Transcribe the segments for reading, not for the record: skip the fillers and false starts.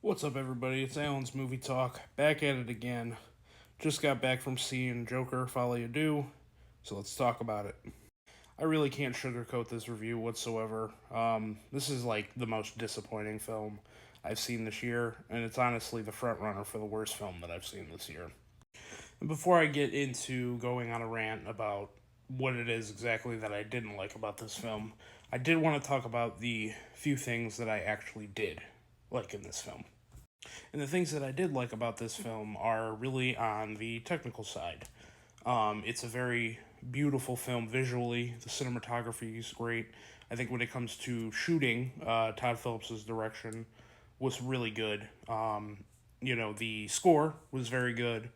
What's up, everybody? It's Alan's Movie Talk. Back at it again. Just got back from seeing Joker Folie A Deux, so let's talk about it. I really can't sugarcoat this review whatsoever. This is like the most disappointing film I've seen this year, and it's honestly the front runner for the worst film that I've seen this year. And before I get into going on a rant about what it is exactly that I didn't like about this film, I did want to talk about the few things that I actually did like in this film. And the things that I did like about this film are really on the technical side. It's a very beautiful film visually. The cinematography is great. I think when it comes to shooting, Todd Phillips' direction was really good. The score was very good.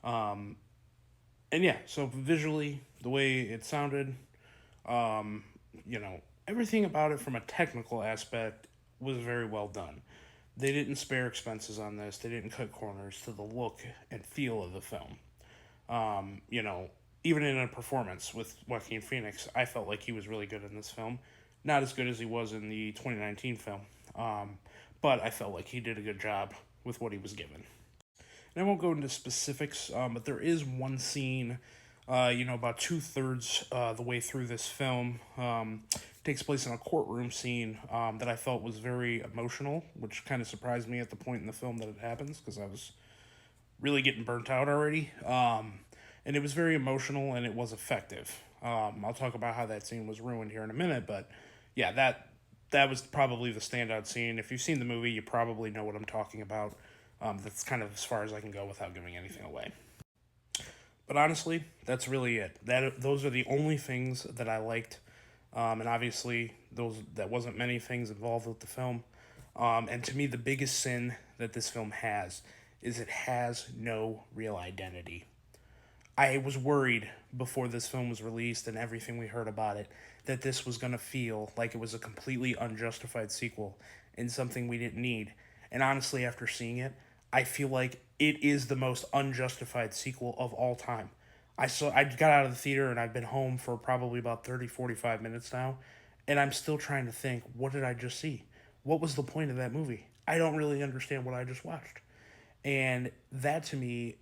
Um, and yeah, so visually, the way it sounded, um, everything about it from a technical aspect was very well done. They didn't spare expenses on this. They didn't cut corners to the look and feel of the film. Um, you know, Even in a performance with Joaquin Phoenix, I felt like he was really good in this film. Not as good as he was in the 2019 film, um, but I felt like he did a good job with what he was given. And I won't go into specifics, but there is one scene, about two-thirds the way through this film. Takes place in a courtroom scene that I felt was very emotional, which kind of surprised me at the point in the film that it happens because I was really getting burnt out already. And it was very emotional and it was effective. I'll talk about how that scene was ruined here in a minute, but yeah, that was probably the standout scene. If you've seen the movie, you probably know what I'm talking about. That's kind of as far as I can go without giving anything away. But honestly, that's really it. Those are the only things that I liked, and obviously those that wasn't many things involved with the film. And to me, the biggest sin that this film has is it has no real identity. I was worried before this film was released and everything we heard about it that this was going to feel like it was a completely unjustified sequel and something we didn't need. And honestly, after seeing it, I feel like it is the most unjustified sequel of all time. I got out of the theater and I've been home for probably about 30, 45 minutes now, and I'm still trying to think, what did I just see? What was the point of that movie? I don't really understand what I just watched. And that to me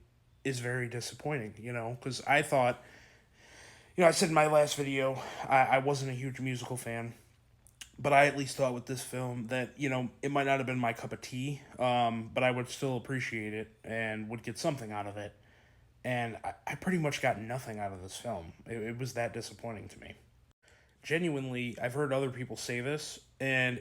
is very disappointing, because I thought, I said in my last video, I wasn't a huge musical fan, but I at least thought with this film that, it might not have been my cup of tea, but I would still appreciate it and would get something out of it. And I pretty much got nothing out of this film. It was that disappointing to me. Genuinely, I've heard other people say this, and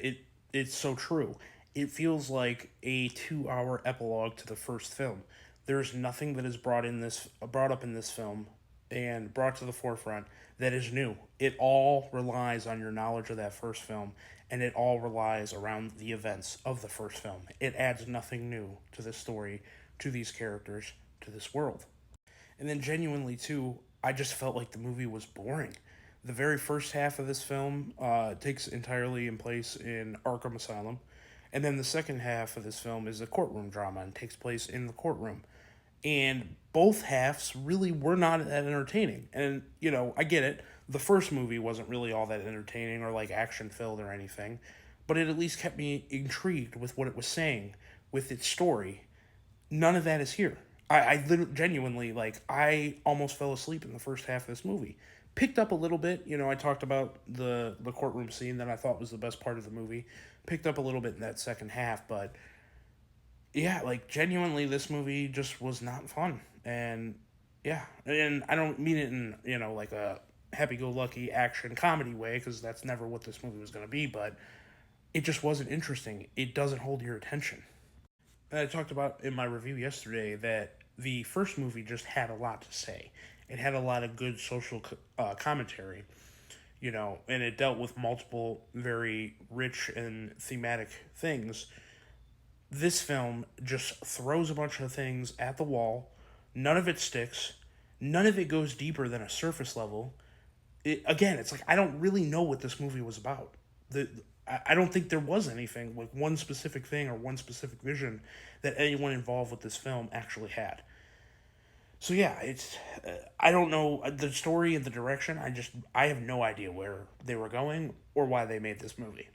it's so true. It feels like a 2 hour epilogue to the first film. There's nothing that is brought up in this film and brought to the forefront that is new. It all relies on your knowledge of that first film, and it all relies around the events of the first film. It adds nothing new to this story, to these characters, to this world. And then genuinely too, I just felt like the movie was boring. The very first half of this film takes entirely in place in Arkham Asylum, and then the second half of this film is a courtroom drama and takes place in the courtroom. And both halves really were not that entertaining. And I get it. The first movie wasn't really all that entertaining or like action filled or anything, but it at least kept me intrigued with what it was saying, with its story. None of that is here. I literally, genuinely, like, I almost fell asleep in the first half of this movie. Picked up a little bit, I talked about the courtroom scene that I thought was the best part of the movie. Picked up a little bit in that second half, but yeah, like, genuinely, this movie just was not fun. And yeah, and I don't mean it in, like a happy go lucky action comedy way, because that's never what this movie was going to be, but it just wasn't interesting. It doesn't hold your attention. And I talked about in my review yesterday that the first movie just had a lot to say. It had a lot of good social commentary, and it dealt with multiple very rich and thematic things. This film just throws a bunch of things at the wall. None of it sticks. None of it goes deeper than a surface level. Again, it's like I don't really know what this movie was about. I don't think there was anything like one specific thing or one specific vision that anyone involved with this film actually had. So yeah, it's I don't know the story and the direction. I have no idea where they were going or why they made this movie.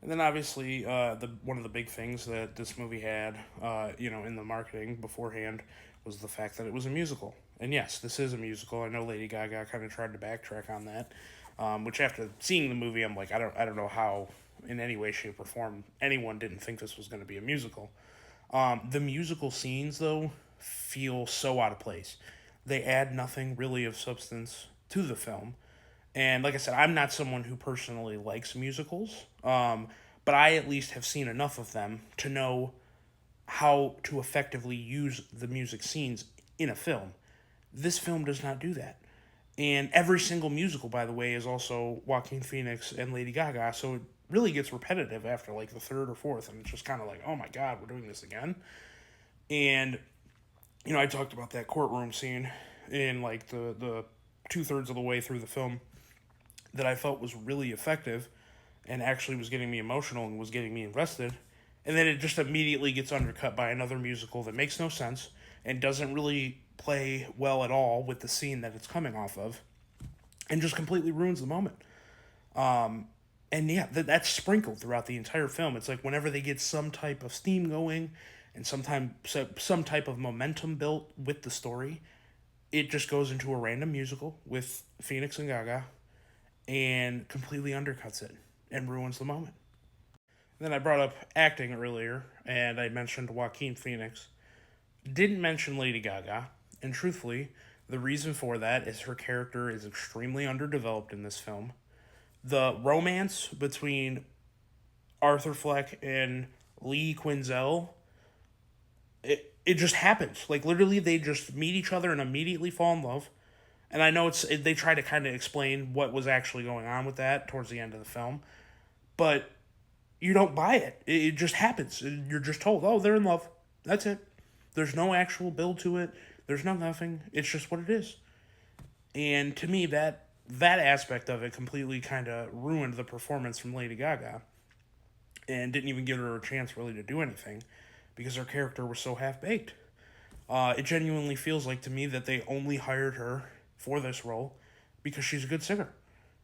And then obviously, the one of the big things that this movie had, in the marketing beforehand, was the fact that it was a musical. And yes, this is a musical. I know Lady Gaga kind of tried to backtrack on that, which after seeing the movie, I'm like, I don't know how, in any way, shape, or form, anyone didn't think this was going to be a musical. The musical scenes, though, feel so out of place. They add nothing really of substance to the film. And like I said, I'm not someone who personally likes musicals, but I at least have seen enough of them to know how to effectively use the music scenes in a film. This film does not do that. And every single musical, by the way, is also Joaquin Phoenix and Lady Gaga, so it really gets repetitive after like the third or fourth, and it's just kind of like, oh my god, we're doing this again. And I talked about that courtroom scene in like the 2/3 of the way through the film that I felt was really effective and actually was getting me emotional and was getting me invested. And then it just immediately gets undercut by another musical that makes no sense and doesn't really play well at all with the scene that it's coming off of and just completely ruins the moment. And yeah, that's sprinkled throughout the entire film. It's like whenever they get some type of steam going and some type of momentum built with the story, it just goes into a random musical with Phoenix and Gaga and completely undercuts it and ruins the moment. Then I brought up acting earlier, and I mentioned Joaquin Phoenix. Didn't mention Lady Gaga, and truthfully, the reason for that is her character is extremely underdeveloped in this film. The romance between Arthur Fleck and Lee Quinzel, it just happens. Like literally, they just meet each other and immediately fall in love. And I know they try to kind of explain what was actually going on with that towards the end of the film, but you don't buy it. It just happens. You're just told, oh, they're in love. That's it. There's no actual build to it. There's no nothing. It's just what it is. And to me, that aspect of it completely kind of ruined the performance from Lady Gaga, and didn't even give her a chance really to do anything, because her character was so half baked. It genuinely feels like to me that they only hired her for this role because she's a good singer.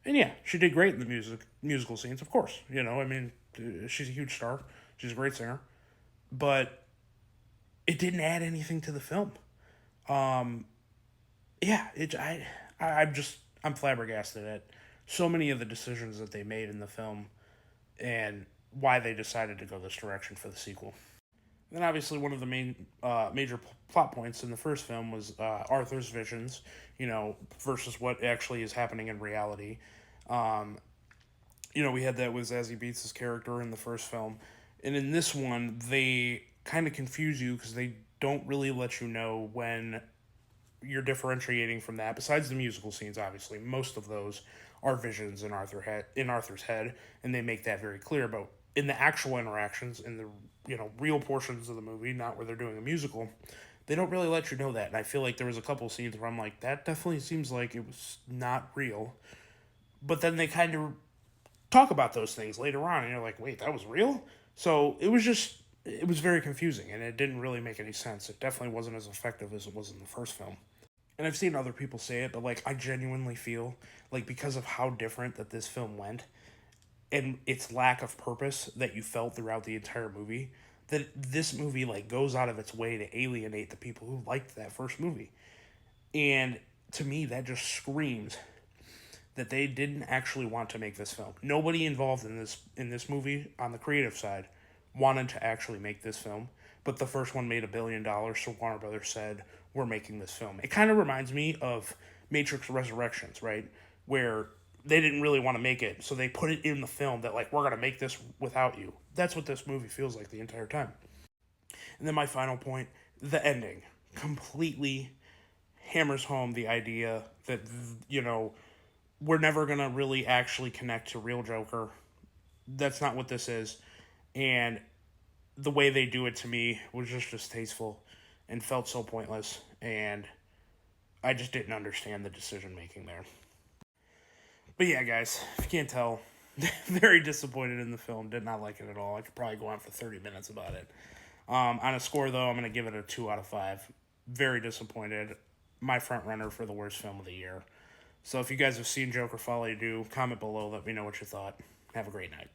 And yeah, she did great in the musical scenes, of course. I mean, she's a huge star. She's a great singer. But it didn't add anything to the film. Yeah, I'm flabbergasted at so many of the decisions that they made in the film and why they decided to go this direction for the sequel. Then obviously one of the major plot points in the first film was Arthur's visions, versus what actually is happening in reality. Um, we had that with Zazie Beetz' character in the first film, and in this one they kind of confuse you because they don't really let you know when you're differentiating from that. Besides the musical scenes, obviously, most of those are visions in Arthur's head, and they make that very clear. But in the actual interactions, in the real portions of the movie, not where they're doing a musical, they don't really let you know that. And I feel like there was a couple scenes where I'm like, that definitely seems like it was not real. But then they kind of talk about those things later on, and you're like, wait, that was real? So it was very confusing, and it didn't really make any sense. It definitely wasn't as effective as it was in the first film. And I've seen other people say it, but like I genuinely feel like because of how different that this film went and its lack of purpose that you felt throughout the entire movie, that this movie like goes out of its way to alienate the people who liked that first movie. And to me that just screams that they didn't actually want to make this film. Nobody involved in this movie on the creative side wanted to actually make this film, but the first one made $1 billion, so Warner Brothers said, we're making this film. It kind of reminds me of Matrix Resurrections, right? Where they didn't really want to make it, so they put it in the film that, like, we're going to make this without you. That's what this movie feels like the entire time. And then my final point, the ending completely hammers home the idea that, we're never going to really actually connect to real Joker. That's not what this is. And the way they do it to me was just distasteful and felt so pointless, and I just didn't understand the decision making there. But yeah, guys, if you can't tell, very disappointed in the film. Did not like it at all. I could probably go on for 30 minutes about it. On a score, though, I'm going to give it a 2 out of 5. Very disappointed. My front runner for the worst film of the year. So if you guys have seen Joker Folie A Deux, comment below. Let me know what you thought. Have a great night.